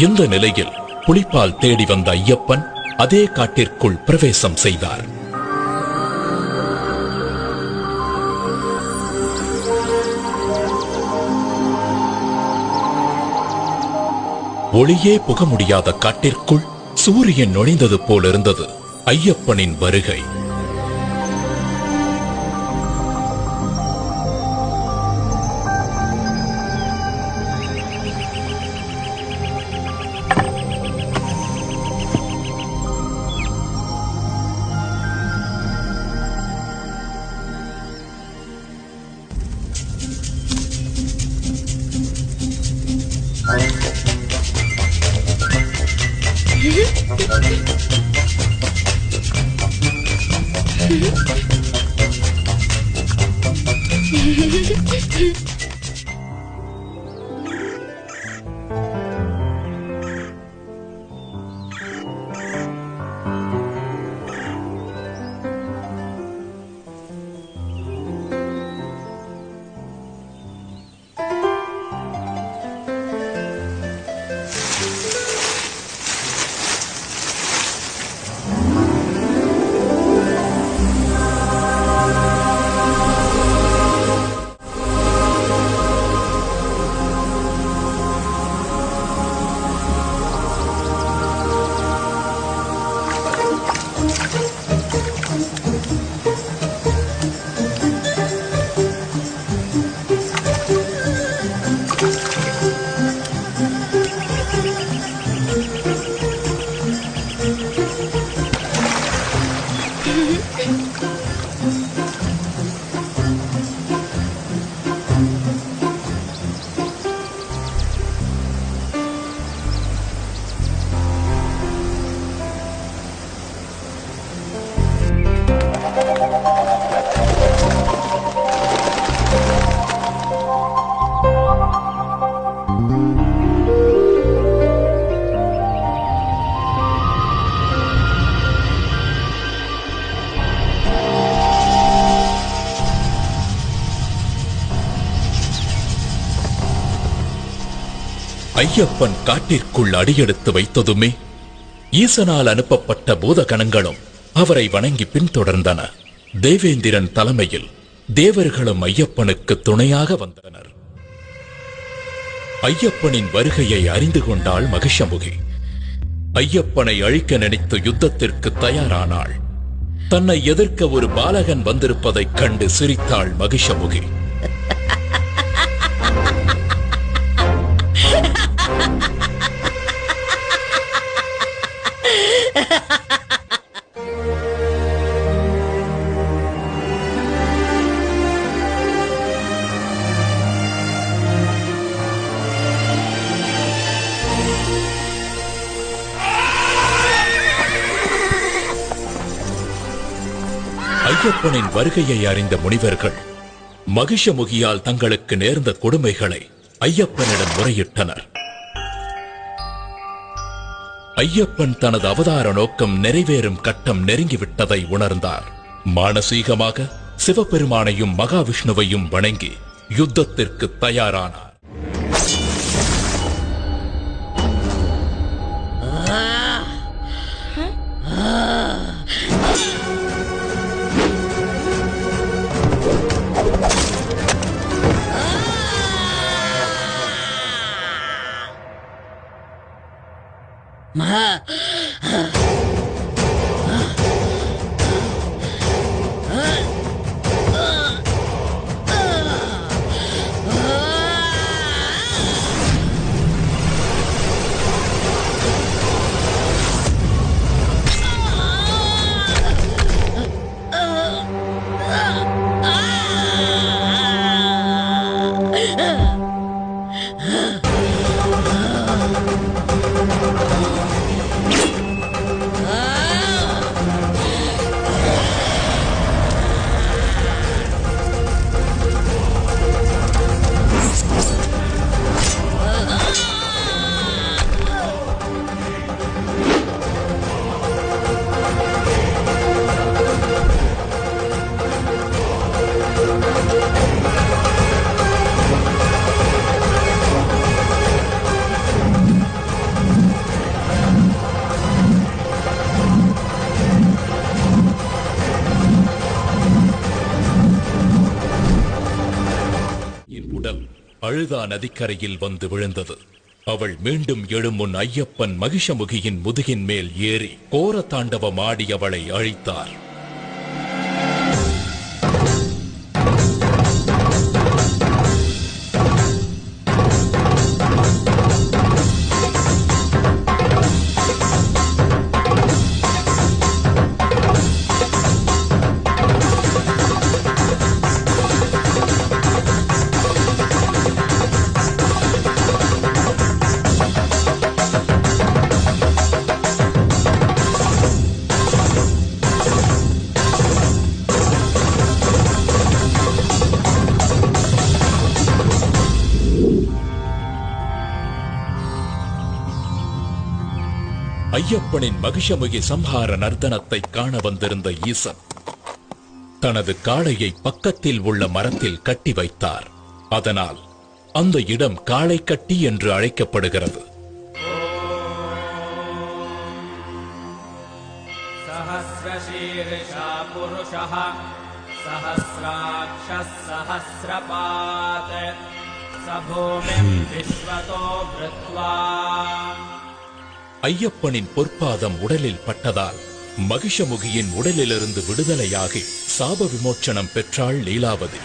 இந்த நிலையில் புலிப்பால் தேடி வந்த ஐயப்பன் அதே காட்டிற்குள் பிரவேசம் செய்தார். ஒளியே புக முடியாத காட்டிற்குள் சூரியன் நுழைந்தது போலிருந்தது ஐயப்பனின் வருகை. ஐயப்பன் காட்டிற்குள் அடியெடுத்து வைத்ததுமே ஈசனால் அனுப்பப்பட்ட பூதகணங்களும் அவரை வணங்கி பின்தொடர்ந்தன. தேவேந்திரன் தலைமையில் தேவர்களும் ஐயப்பனுக்கு துணையாக வந்தனர். ஐயப்பனின் வருகையை அறிந்து கொண்டாள் மகிஷமுகி. ஐயப்பனை அழிக்க நினைத்து யுத்தத்திற்கு தயாரானாள். தன்னை எதிர்க்க ஒரு பாலகன் வந்திருப்பதைக் கண்டு சிரித்தாள் மகிஷமுகி. ஐயப்பனின் வருகையை அறிந்த முனிவர்கள் மகிஷமுகியால் தங்களுக்கு நேர்ந்த கொடுமைகளை ஐயப்பனிடம் முறையிட்டனர். ஐயப்பன் தனது அவதார நோக்கம் நிறைவேறும் கட்டம் நெருங்கிவிட்டதை உணர்ந்தார். மானசீகமாக சிவபெருமானையும் மகாவிஷ்ணுவையும் வணங்கி யுத்தத்திற்கு தயாரானார். அழுதா நதிக்கரையில் வந்து விழுந்தது. அவள் மீண்டும் எழும் முன் ஐயப்பன் மகிஷமுகியின் முதுகின் மேல் ஏறி கோர தாண்டவமாடி அவளை அழித்தார். ஐயப்பனின் மகிஷமுகி சம்ஹார நர்த்தனத்தை காண வந்திருந்த ஈசன் தனது காளையை பக்கத்தில் உள்ள மரத்தில் கட்டி வைத்தார். அதனால் அந்த இடம் காளை கட்டி என்று அழைக்கப்படுகிறது. சஹஸ்ரசீர்ஷா புருஷः சஹஸ்ராக்ஷஸ் சஹஸ்ரபாத் சபூமிம் விஸ்வதோ வ்ருத்வா. ஐயப்பனின் பொற்பாதம் உடலில் பட்டதால் மகிஷமுகியின் உடலிலிருந்து விடுதலையாகி சாப விமோச்சனம் பெற்றாள் லீலாவதி.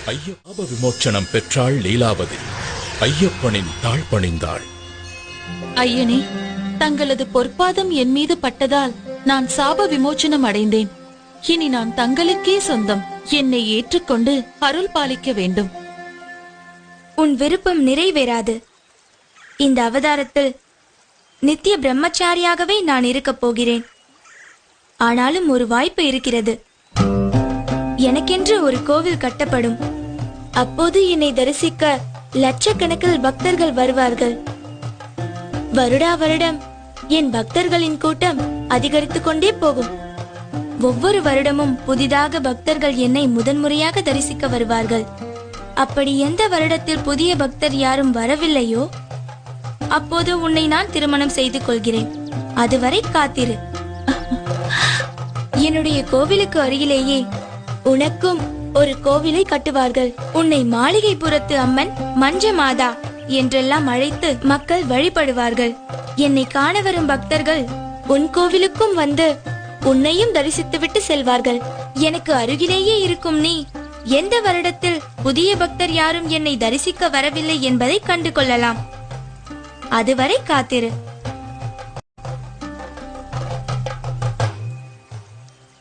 சாப விமோச்சனம் பெற்றாள் லீலாவதி. ஐயப்பனின் தாழ் பணிந்தாள். ஐயனே, தங்களது பொற்பாதம் என் மீது பட்டதால் நான் சாப விமோச்சனம் அடைந்தேன். இனி நான் தங்களுக்கே சொந்தம். என்னை ஏற்றுக்கொண்டு அருள் பாலிக்க வேண்டும். உன் விருப்பம் நிறைவேறாது. இந்த அவதாரத்தில் நித்திய பிரம்மச்சாரியாகவே நான் இருக்கப் போகிறேன். ஆனாலும் ஒரு வாய்ப்பு இருக்கிறது. எனக்கென்று ஒரு கோவில் கட்டப்படும். அப்போது என்னை தரிசிக்க லட்சக்கணக்கில் பக்தர்கள் வருவார்கள். வருடா வருடம் என் பக்தர்களின் கூட்டம் அதிகரித்துக் கொண்டே போகும். ஒவ்வொரு வருடமும் புதிதாக பக்தர்கள் என்னை முதன்முறையாக தரிசிக்க வருவார்கள். அப்படி எந்த வருடத்தில் புதிய பக்தர் யாரும் வரவில்லையோ அப்போது உன்னை நான் திருமணம் செய்து கொள்கிறேன். அதுவரை காத்திரு. என்னுடைய கோவிலுக்கு அருகிலேயே உனக்கும் ஒரு கோவிலை கட்டுவார்கள். உன்னை மாளிகைபுரத்து அம்மன் மஞ்ச மாதா என்றெல்லாம் அழைத்து மக்கள் வழிபடுவார்கள். என்னை காண வரும் பக்தர்கள் உன் கோவிலுக்கும் வந்து உன்னையும் தரிசித்துவிட்டு செல்வார்கள். எனக்கு அருகிலேயே இருக்கும் நீ எந்த வருடத்தில் புதிய பக்தர் யாரும் என்னை தரிசிக்க வரவில்லை என்பதை கண்டு கொள்ளலாம். அதுவரை காத்திரு.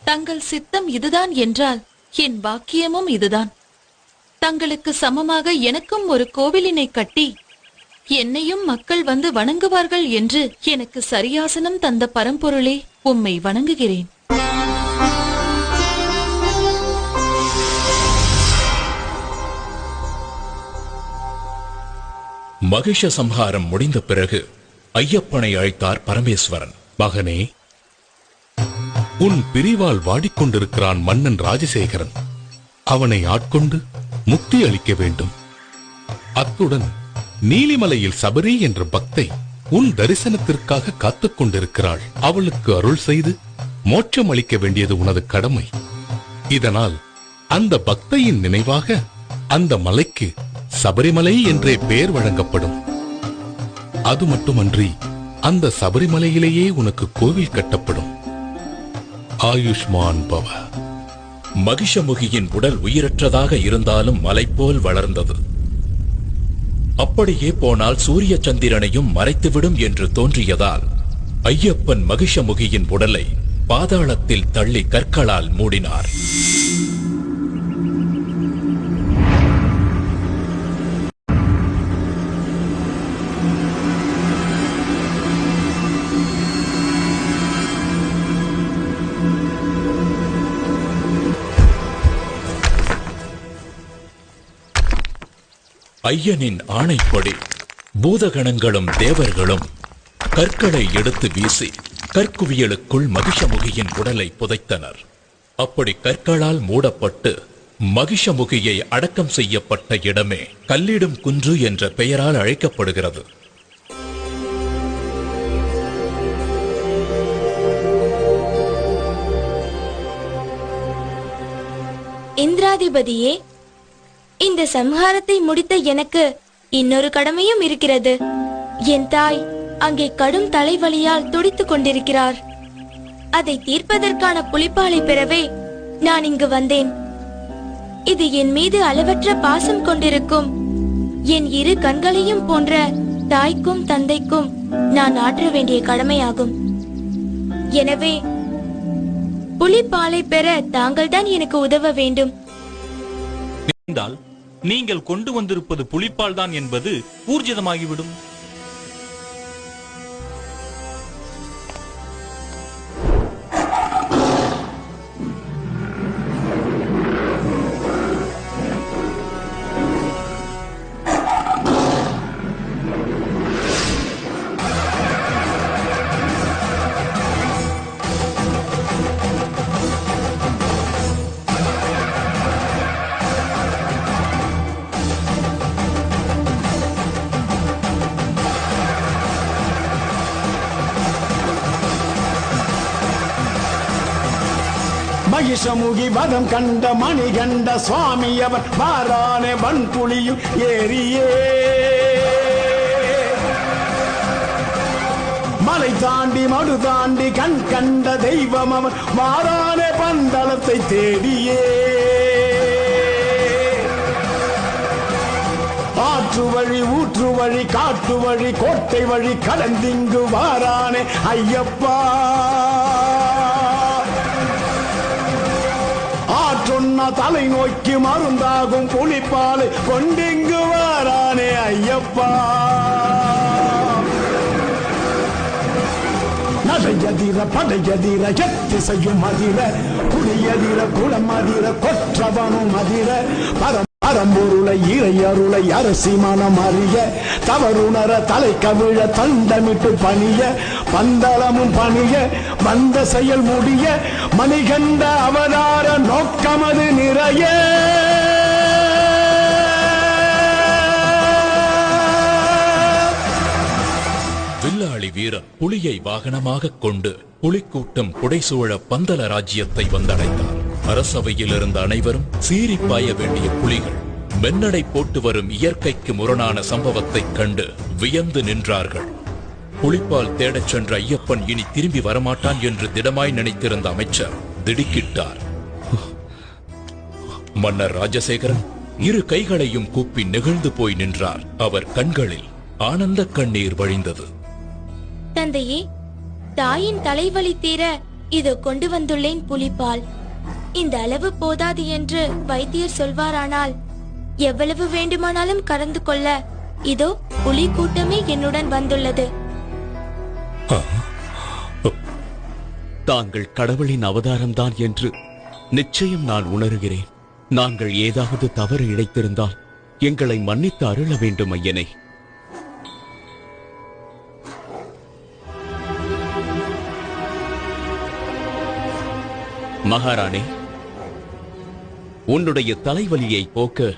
தங்கள் சித்தம் இதுதான் என்றால் என் பாக்கியமும் இதுதான். தங்களுக்கு சமமாக எனக்கும் ஒரு கோவிலினை கட்டி என்னையும் மக்கள் வந்து வணங்குவார்கள் என்று எனக்கு சரியாசனம் தந்த பரம்பொருளே, உம்மை வணங்குகிறேன். மகிஷ சம்ஹாரம் முடிந்த பிறகு ஐயப்பனை அழைத்தார் பரமேஸ்வரன். மகனே, உன் பிரிவால் வாடிக்கொண்டிருக்கிறான் மன்னன் ராஜசேகரன். அவனை ஆட்கொண்டு முக்தி அளிக்க வேண்டும். அத்துடன் நீலிமலையில் சபரி என்ற பக்தை உன் தரிசனத்திற்காக காத்துக் கொண்டிருக்கிறாள். அவளுக்கு அருள் செய்து மோட்சம் அளிக்க வேண்டியது உனது கடமை. இதனால் அந்த பக்தையின் நினைவாக அந்த மலைக்கு சபரிமலை என்றே பெயர் வழங்கப்படும். அது மட்டுமன்றி அந்த சபரிமலையிலேயே உனக்கு கோவில் கட்டப்படும். ஆயுஷ்மான் பவ. மகிஷமுகியின் உடல் உயிரற்றதாக இருந்தாலும் மலை போல் வளர்ந்தது. அப்படியே போனால் சூரிய சந்திரனையும் மறைத்துவிடும் என்று தோன்றியதால் ஐயப்பன் மகிஷமுகியின் உடலை பாதாளத்தில் தள்ளி கற்களால் மூடினார். ஐயனின் ஆணைப்படி பூதகணங்களும் தேவர்களும் கற்களை எடுத்து வீசி கற்குவியலுக்குள் மகிஷமுகியின் உடலை புதைத்தனர். அப்படி கற்களால் மூடப்பட்டு மகிஷமுகியை அடக்கம் செய்யப்பட்ட இடமே கல்லிடும் குன்று என்ற பெயரால் அழைக்கப்படுகிறது. இந்திராதிபதியே, இந்த சம்ஹாரத்தை முடித்த எனக்கு இன்னொரு கடமையும் இருக்கிறது. என் தாய் அங்கே கடும் தலைவலியால் துடித்துக் கொண்டிருக்கிறார். அதை தீர்ப்பதற்கான புலிப்பாலை பெறவே நான் இங்கு வந்தேன். இது என் மீது அளவற்ற பாசம் கொண்டிருக்கும் என் இரு கண்களையும் போன்ற தாய்க்கும் தந்தைக்கும் நான் ஆற்ற வேண்டிய கடமையாகும். எனவே புலிப்பாலை பெற தாங்கள்தான் எனக்கு உதவ வேண்டும். நீங்கள் கொண்டு வந்திருப்பது புலிப்பால் தான் என்பது ஊர்ஜிதமாகிவிடும். மகிஷமுகி வதம் கண்ட மணிகண்ட சுவாமி அவர் வாரானே வன்புலியும் ஏறியே மலை தாண்டி மடு தாண்டி கண் கண்ட தெய்வம் அவர் வாரானே பந்தளத்தை தேடியே ஆற்று வழி ஊற்று வழி காட்டு வழி கோட்டை வழி கடந்திங்கு வாரானே ஐயப்பா சொன்ன தலை நோக்கி மருந்தாகும் புலிப்பால் கொண்டிங்கு வாரானே ஐயப்பா நடையதிர படையதிர எத்திசையும் அதிர புலியதிர குளம் அதிர கொற்றவனும் அதிர பரம்பொருளை இறை அருளை அரசி மனம் அறிய தவறுணர தலை கவிழ தண்டமிட்டு பணிய பந்தளமும் பணிய வந்த செயல் முடிய மணிகண்ட அவதார நோக்கமது நிறைய வில்லாளி வீரன் புலியை வாகனமாக கொண்டு புலிக்கூட்டம் புடைசூழ பந்தல ராஜ்யத்தை வந்தடைந்தார். அரசவையில் இருந்த அனைவரும் சீறி பாய வேண்டிய புலிகள் மென்னடை போட்டு வரும் இயற்கைக்கு முரணான சம்பவத்தைக் கண்டு வியந்து நின்றார்கள். புலிப்பால் தேடச் சென்ற ஐயப்பன் இனி திரும்பி வரமாட்டான் என்று திடமாய் நினைத்திருந்த அமைச்சர் திடுக்கிட்டார். மன்னர் ராஜசேகரன் இரு கைகளையும் கூப்பி நெகிழ்ந்து போய் நின்றார். அவர் கண்களில் ஆனந்த கண்ணீர் வழிந்தது. தந்தையே, தாயின் தலைவலி தீர இதோ கொண்டு வந்துள்ளேன் புலிப்பால். இந்த அளவு போதாது என்று வைத்தியர் சொல்வாரானால் எவ்வளவு வேண்டுமானாலும் கலந்து கொள்ள இதோ புலி கூட்டமே என்னுடன் வந்துள்ளது. தாங்கள் கடவுளின் அவதாரம்தான் என்று நிச்சயம் நான் உணர்கிறேன். நாங்கள் ஏதாவது தவறு இழைத்திருந்தால் எங்களை மன்னித்து அருள வேண்டும் ஐயனே. மகாராணி, உன்னுடைய தலைவலியை போக்க